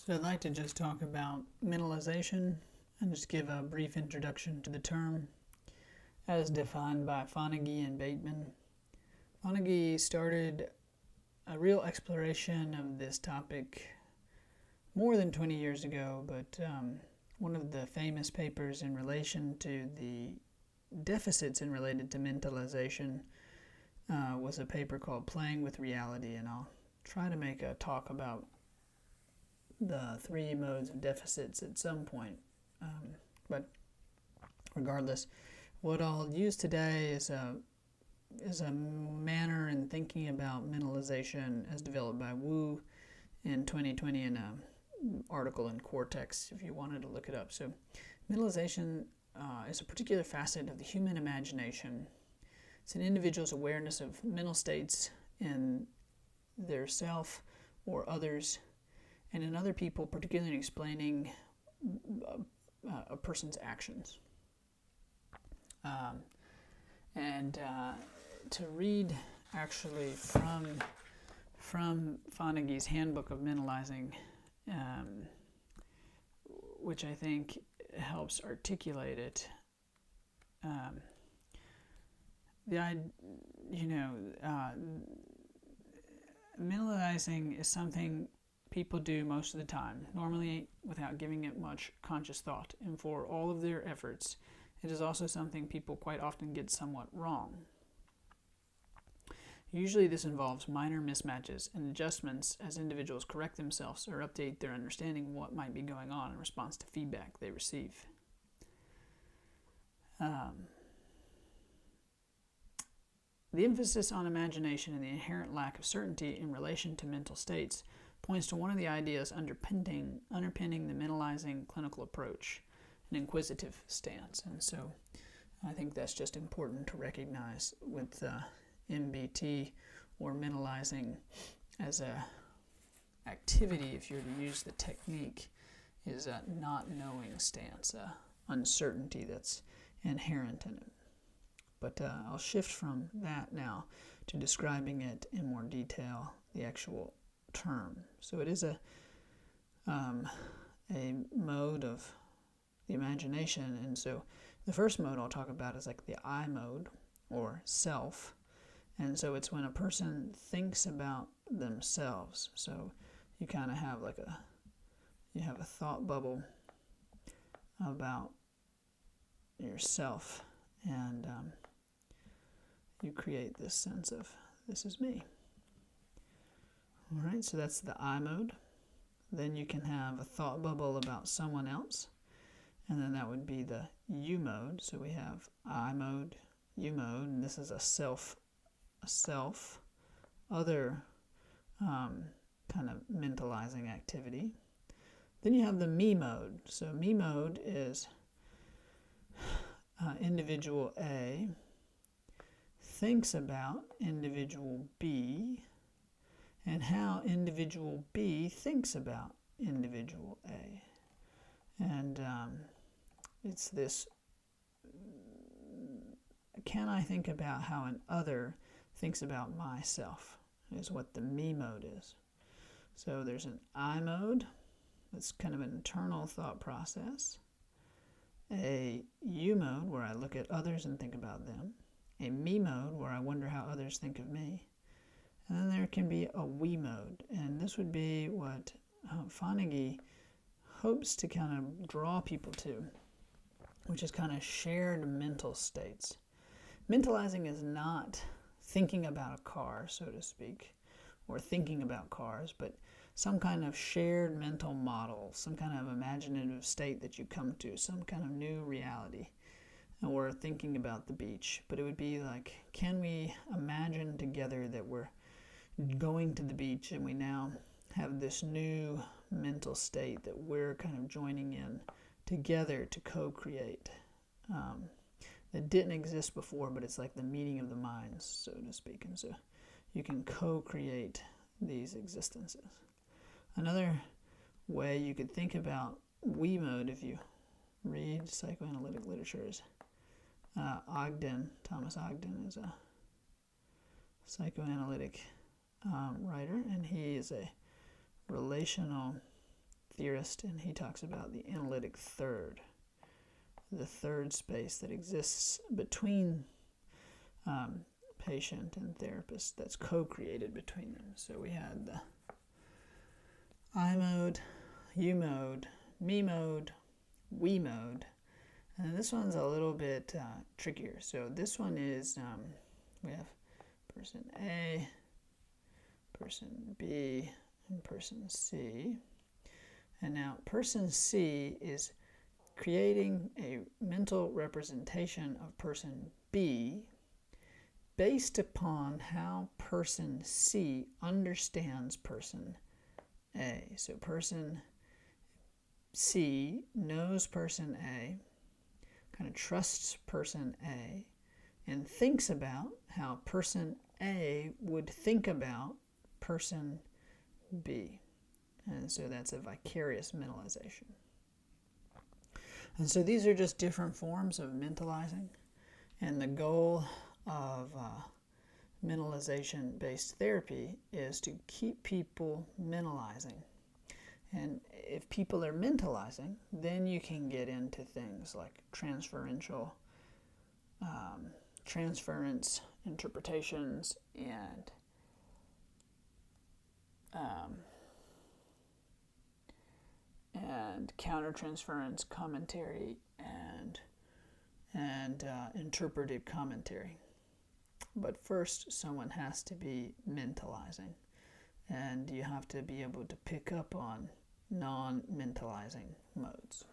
So I'd like to just talk about mentalization and just give a brief introduction to the term as defined by Fonagy and Bateman. Fonagy started a real exploration of this topic more than 20 years ago, but one of the famous papers in relation to the deficits in related to mentalization was a paper called Playing with Reality, and I'll try to make a talk about the 3 modes of deficits at some point. But regardless, what I'll use today is a manner in thinking about mentalization as developed by Wu in 2020 in an article in Cortex, if you wanted to look it up. So mentalization is a particular facet of the human imagination. It's an individual's awareness of mental states in their self or others, and in other people, particularly in explaining a person's actions. To read actually from Fonagy's Handbook of Mentalizing, which I think helps articulate it. Mentalizing is something people do most of the time, normally without giving it much conscious thought, and for all of their efforts, it is also something people quite often get somewhat wrong. Usually this involves minor mismatches and adjustments as individuals correct themselves or update their understanding of what might be going on in response to feedback they receive. The emphasis on imagination and the inherent lack of certainty in relation to mental states points to one of the ideas underpinning the mentalizing clinical approach, an inquisitive stance. And so I think that's just important to recognize with MBT or mentalizing as a activity, if you're to use the technique, is a not knowing stance, uncertainty that's inherent in it. But I'll shift from that now to describing it in more detail, the actual term. So it is a mode of the imagination, and so the first mode I'll talk about is like the I mode or self, and so it's when a person thinks about themselves. So you kind of have a thought bubble about yourself, and you create this sense of this is me. All right, so that's the I mode. Then you can have a thought bubble about someone else, and then that would be the U mode. So we have I mode, U mode, and this is a self, other kind of mentalizing activity. Then you have the me mode. So me mode is individual A thinks about individual B and how individual B thinks about individual A. And it's this, can I think about how an other thinks about myself, is what the me mode is. So there's an I mode, that's kind of an internal thought process. A U mode, where I look at others and think about them. A me mode, where I wonder how others think of me. And then there can be a we mode, and this would be what Fonagy hopes to kind of draw people to, which is kind of shared mental states. Mentalizing is not thinking about a car, so to speak, or thinking about cars, but some kind of shared mental model, some kind of imaginative state that you come to, some kind of new reality. Or thinking about the beach, but it would be like, can we imagine together that we're going to the beach and we now have this new mental state that we're kind of joining in together to co-create, that didn't exist before, but it's like the meeting of the minds, so to speak, and so you can co-create these existences. Another way you could think about we mode, if you read psychoanalytic literature, is Thomas Ogden is a psychoanalytic writer, and he is a relational theorist, and he talks about the analytic third, the third space that exists between patient and therapist, that's co-created between them. So we had the I mode, you mode, me mode, we mode, and this one's a little bit trickier. So this one is, we have person A, person B, and person C. And now person C is creating a mental representation of person B based upon how person C understands person A. So person C knows person A, kind of trusts person A, and thinks about how person A would think about person B. And so that's a vicarious mentalization. And so these are just different forms of mentalizing. And the goal of mentalization-based therapy is to keep people mentalizing. And if people are mentalizing, then you can get into things like transference interpretations, and countertransference commentary, and interpreted commentary. But first, someone has to be mentalizing, and you have to be able to pick up on non-mentalizing modes.